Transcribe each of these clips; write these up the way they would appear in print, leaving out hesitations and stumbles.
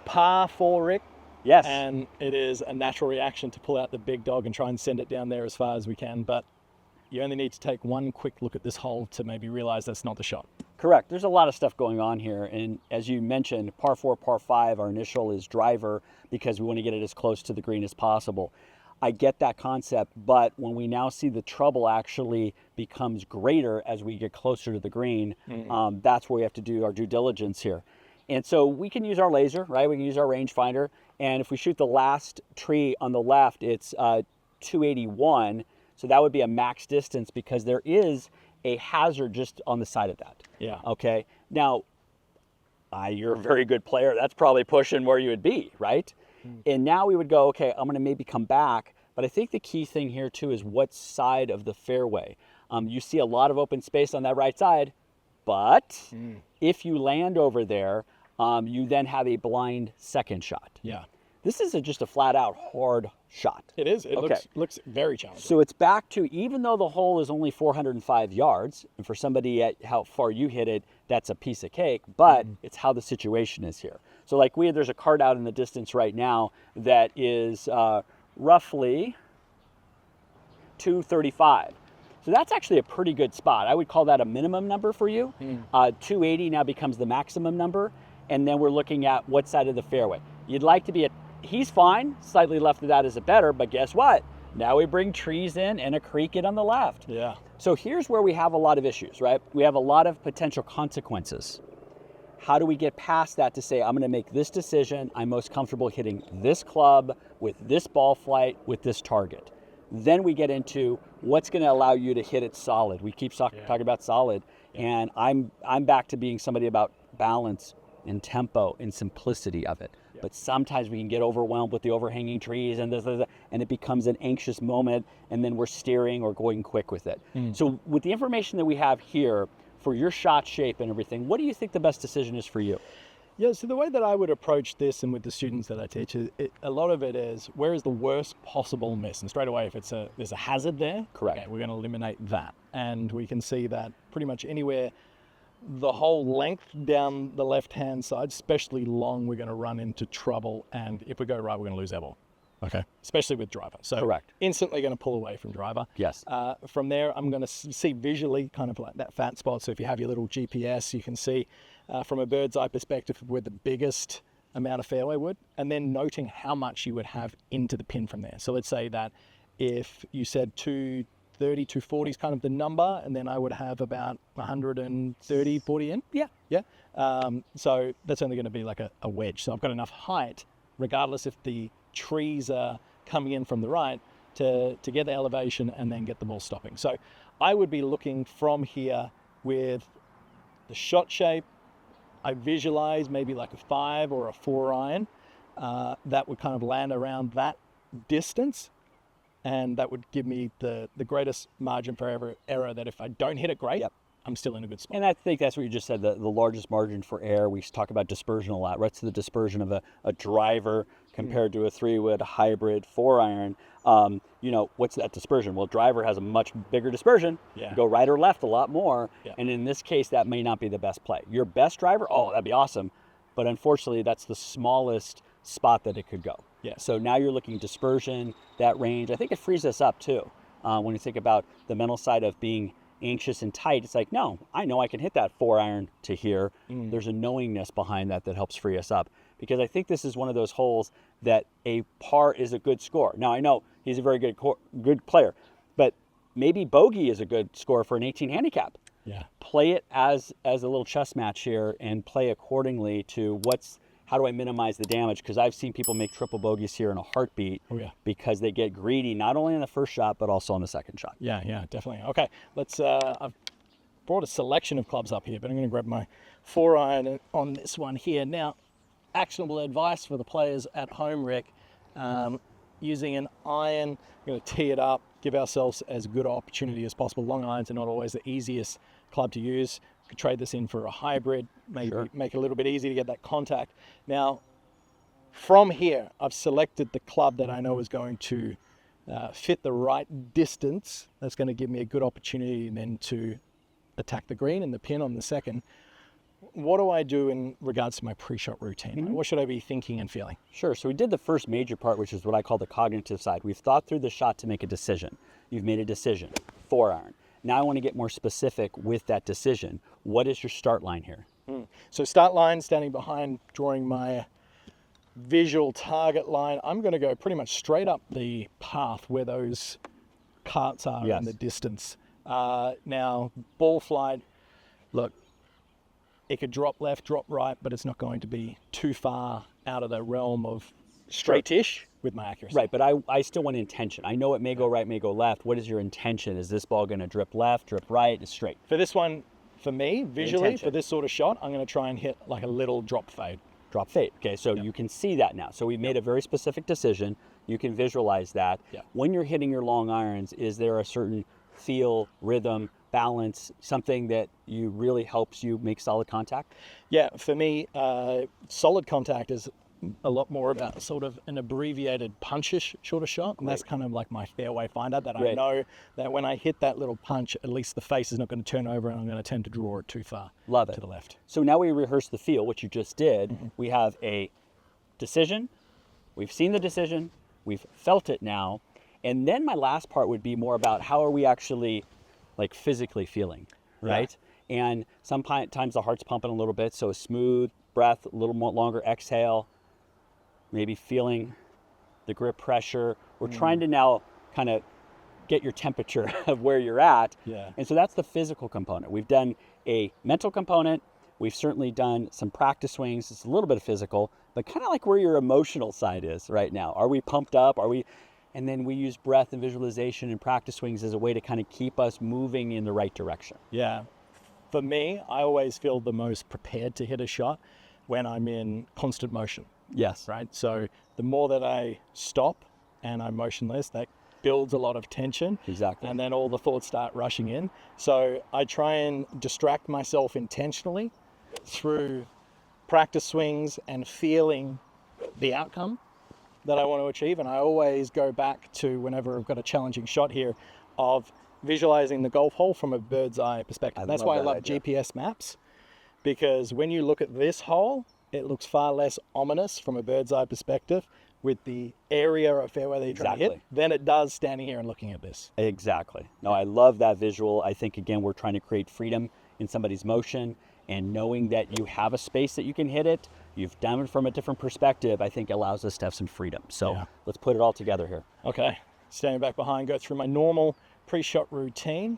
par 4, Rick. Yes. And it is a natural reaction to pull out the big dog and try and send it down there as far as we can. But you only need to take one quick look at this hole to maybe realize that's not the shot. Correct. There's a lot of stuff going on here. And as you mentioned, par 4, par 5, our initial is driver because we want to get it as close to the green as possible. I get that concept, but when we now see the trouble actually becomes greater as we get closer to the green, that's where we have to do our due diligence here. And so we can use our laser, right? We can use our rangefinder. And if we shoot the last tree on the left, it's 281. So that would be a max distance because there is a hazard just on the side of that. Yeah. Okay. Now, you're a very good player. That's probably pushing where you would be, right? And now we would go, okay, I'm going to maybe come back. But I think the key thing here too is what side of the fairway. You see a lot of open space on that right side, but if you land over there, you then have a blind second shot. Yeah. This is just a flat out hard shot. It is. It Okay. looks very challenging. So it's back to, even though the hole is only 405 yards, and for somebody at how far you hit it, that's a piece of cake, but it's how the situation is here. So like there's a card out in the distance right now that is roughly 235. So that's actually a pretty good spot. I would call that a minimum number for you. 280 now becomes the maximum number. And then we're looking at what side of the fairway. You'd like to be he's fine, slightly left of that is a better, but guess what? Now we bring trees in and a creek in on the left. Yeah. So here's where we have a lot of issues, right? We have a lot of potential consequences. How do we get past that to say, I'm gonna make this decision, I'm most comfortable hitting this club with this ball flight with this target. Then we get into what's gonna allow you to hit it solid. We keep talking about solid, and I'm back to being somebody about balance and tempo and simplicity of it. But sometimes we can get overwhelmed with the overhanging trees and it becomes an anxious moment, and then we're steering or going quick with it. So with the information that we have here for your shot shape and everything, what do you think the best decision is for you? Yeah, so the way that I would approach this and with the students that I teach, a lot of it is, where is the worst possible miss? And straight away, if there's a hazard there, Correct. Okay, we're going to eliminate that. And we can see that pretty much anywhere the whole length down the left-hand side, especially long, we're going to run into trouble. And if we go right, we're going to lose our ball. Okay. Especially with driver. So Correct. Instantly going to pull away from driver. Yes. From there, I'm going to see visually kind of like that fat spot. So if you have your little GPS, you can see from a bird's eye perspective where the biggest amount of fairway wood, and then noting how much you would have into the pin from there. So let's say that if you said 230, 240 is kind of the number, and then I would have about 130, 40 in. Yeah. So that's only going to be like a wedge. So I've got enough height, regardless if the trees are coming in from the right, to get the elevation and then get the ball stopping. So I would be looking from here with the shot shape. I visualize maybe like a 5 or a 4 iron that would kind of land around that distance, and that would give me the greatest margin for error that if I don't hit it great, I'm still in a good spot. And I think that's what you just said, the largest margin for error. We talk about dispersion a lot, right? So the dispersion of a driver compared to a 3-wood hybrid 4-iron. What's that dispersion? Well, driver has a much bigger dispersion. Yeah. You go right or left a lot more. Yeah. And in this case, that may not be the best play. Your best driver, that'd be awesome. But unfortunately, that's the smallest spot that it could go. Yeah. So now you're looking dispersion, that range. I think it frees us up too. When you think about the mental side of being anxious and tight, it's like, no, I know I can hit that 4-iron to here. There's a knowingness behind that helps free us up, because I think this is one of those holes that a par is a good score. Now I know he's a very good player, but maybe bogey is a good score for an 18 handicap. Yeah. Play it as a little chess match here and play accordingly to how do I minimize the damage? Because I've seen people make triple bogeys here in a heartbeat because they get greedy, not only on the first shot, but also on the second shot. Yeah, definitely. Okay, I've brought a selection of clubs up here, but I'm going to grab my 4-iron on this one here. Now, actionable advice for the players at home, Rick. Using an iron, I'm going to tee it up, give ourselves as good opportunity as possible. Long irons are not always the easiest club to use. Could trade this in for a hybrid, maybe make it a little bit easier to get that contact. Now, from here, I've selected the club that I know is going to fit the right distance. That's going to give me a good opportunity then to attack the green and the pin on the second. what do I do in regards to my pre-shot routine? Like, what should I be thinking and feeling? Sure. So we did the first major part, which is what I call the cognitive side. We've thought through the shot to make a decision. You've made a decision, 4-iron. Now I want to get more specific with that decision. What is your start line here? So start line, standing behind, drawing my visual target line. I'm going to go pretty much straight up the path where those carts are in the distance. Now, ball flight, look, it could drop left, drop right, but it's not going to be too far out of the realm of straight-ish with my accuracy. Right, but I still want intention. I know it may go right, may go left. What is your intention? Is this ball going to drip left, drip right, straight? For this one, for me, visually, Intention. for this sort of shot, I'm going to try and hit like a little drop fade. Drop fade. Okay, so you can see that now. So we made a very specific decision. You can visualize that. When you're hitting your long irons, is there a certain feel, rhythm, balance, something that you really helps you make solid contact? Yeah, for me, solid contact is a lot more about sort of an abbreviated punchish sort of shot. And that's kind of like my fairway finder, that I know that when I hit that little punch, at least the face is not going to turn over and I'm going to tend to draw it too far to the left. So now we rehearse the feel, which you just did. We have a decision. We've seen the decision. We've felt it now. And then my last part would be more about how are we actually like physically feeling, right? And sometimes the heart's pumping a little bit. So a smooth breath, a little more longer exhale, maybe feeling the grip pressure. We're trying to now kind of get your temperature of where you're at. And so that's the physical component. We've done a mental component. We've certainly done some practice swings. It's a little bit of physical, but kind of like where your emotional side is right now. Are we pumped up? Are we? And then we use breath and visualization and practice swings as a way to kind of keep us moving in the right direction. Yeah. For me, I always feel the most prepared to hit a shot when I'm in constant motion. Yes. Right. So the more that I stop and I'm motionless, that builds a lot of tension. Exactly. And then all the thoughts start rushing in. So I try and distract myself intentionally through practice swings and feeling the outcome that I want to achieve. And I always go back to, whenever I've got a challenging shot here, of visualizing the golf hole from a bird's eye perspective. That's why I love GPS maps, because when you look at this hole, it looks far less ominous from a bird's eye perspective with the area of fairway that you're trying to hit than it does standing here and looking at this. Exactly. No, I love that visual. I think, again, we're trying to create freedom in somebody's motion, and knowing that you have a space that you can hit it, you've done it from a different perspective, I think allows us to have some freedom. So let's put it all together here. Okay, standing back behind, go through my normal pre-shot routine.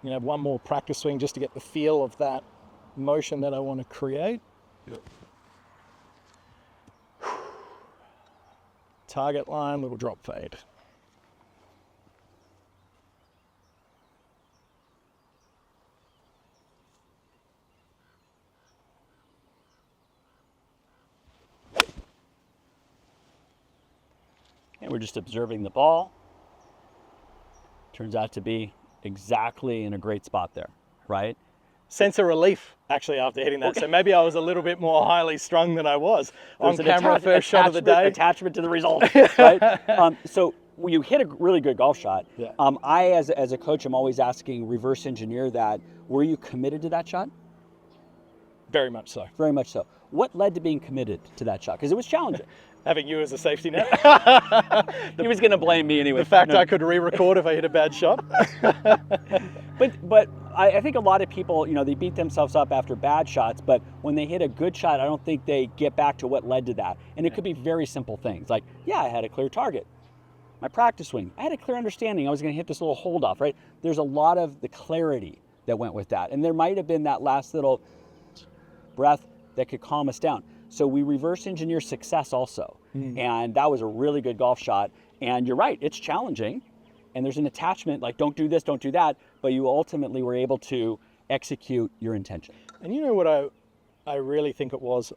You know, one more practice swing just to get the feel of that motion that I want to create. Target line, little drop fade. And we're just observing the ball. Turns out to be exactly in a great spot there, right? Sense of relief, actually, after hitting that. So maybe I was a little bit more highly strung than I was on camera. First shot of the day. Attachment to the result, right? So you hit a really good golf shot. I, as a coach, am always asking, reverse engineer that. Were you committed to that shot? Very much so. Very much so. What led to being committed to that shot? Because it was challenging. Having you as a safety net. He was going to blame me anyway. The fact I could re-record if I hit a bad shot. But I think a lot of people, they beat themselves up after bad shots, but when they hit a good shot, I don't think they get back to what led to that. And it could be very simple things like, I had a clear target. My practice swing, I had a clear understanding I was going to hit this little hold off, right? There's a lot of the clarity that went with that. And there might have been that last little breath that could calm us down. So we reverse engineer success also. And that was a really good golf shot. And you're right, it's challenging. And there's an attachment, like don't do this, don't do that. But you ultimately were able to execute your intention. And you know what I really think it was,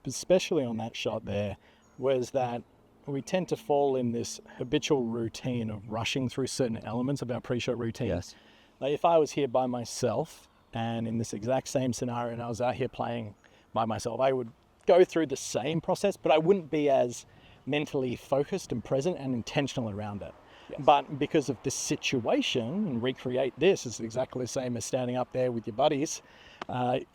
especially on that shot there, was that we tend to fall in this habitual routine of rushing through certain elements of our pre-shot routine. Yes. Like if I was here by myself and in this exact same scenario and I was out here playing by myself, I would go through the same process, but I wouldn't be as mentally focused and present and intentional around it. But because of this situation, and recreate this is exactly the same as standing up there with your buddies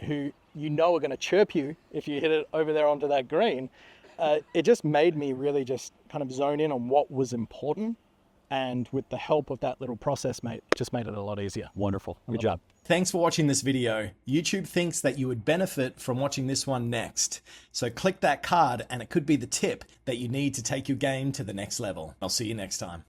who you know are going to chirp you if you hit it over there onto that green. It just made me really just kind of zone in on what was important. And with the help of that little process, mate, it just made it a lot easier. Wonderful. Good job. Thanks for watching this video. YouTube thinks that you would benefit from watching this one next. So click that card and it could be the tip that you need to take your game to the next level. I'll see you next time.